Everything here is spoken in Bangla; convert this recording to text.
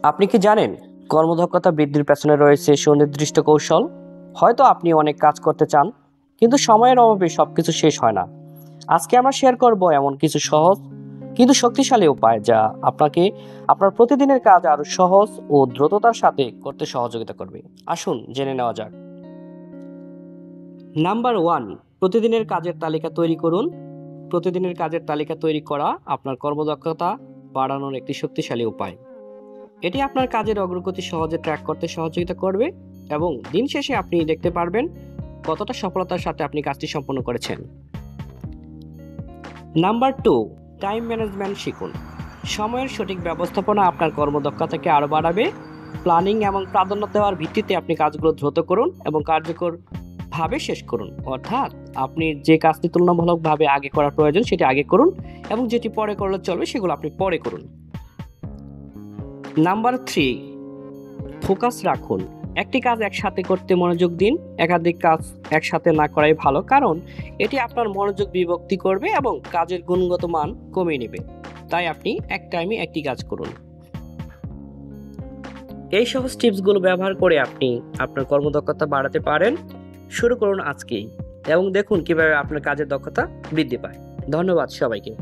আপনি কি জানেন কর্মদক্ষতা বৃদ্ধির পেছনে রয়েছে সুনির্দিষ্ট কৌশল? হয়তো আপনি অনেক কাজ করতে চান, কিন্তু সময়ের অভাবে সবকিছু শেষ হয় না। আজকে আমরা শেয়ার করব এমন কিছু সহজ কিন্তু শক্তিশালী উপায় যা আপনাকে আপনার প্রতিদিনের কাজ আরো সহজ ও দ্রুততার সাথে করতে সহযোগিতা করবে। আসুন জেনে নেওয়া যাক। নাম্বার 1, প্রতিদিনের কাজের তালিকা তৈরি করুন। প্রতিদিনের কাজের তালিকা তৈরি করা আপনার কর্মদক্ষতা বাড়ানোর একটি শক্তিশালী উপায়। এটি আপনার কাজের অগ্রগতি সহজে ট্র্যাক করতে সহযোগিতা করবে এবং দিন শেষে আপনি দেখতে পারবেন কতটা সফলতার সাথে আপনি কাজটি সম্পন্ন করেছেন। নাম্বার 2, টাইম ম্যানেজমেন্ট শিখুন। সময়ের সঠিক ব্যবস্থাপনা আপনার কর্মদক্ষতাকে আরও বাড়াবে। প্ল্যানিং এবং প্রাধান্য দেওয়ার ভিত্তিতে আপনি কাজগুলো দ্রুত করুন এবং কার্যকরভাবে শেষ করুন। অর্থাৎ আপনি যে কাজটি তুলনামূলকভাবে আগে করা প্রয়োজন সেটি আগে করুন এবং যেটি পরে করলে চলবে সেগুলো আপনি পরে করুন। নাম্বার 3, ফোকাস রাখুন। একটি কাজ একসাথে করতে মনোযোগ দিন। একাধিক কাজ একসাথে না করাই ভালো, কারণ এটি আপনার মনোযোগ বিভক্তি করবে এবং কাজের গুণগত মান কমিয়ে নেবে। তাই আপনি এক টাইমে একটি কাজ করুন। এই সহজ টিপসগুলো ব্যবহার করে আপনি আপনার কর্মদক্ষতা বাড়াতে পারেন। শুরু করুন আজকেই এবং দেখুন কিভাবে আপনার কাজের দক্ষতা বৃদ্ধি পায়। ধন্যবাদ সবাইকে।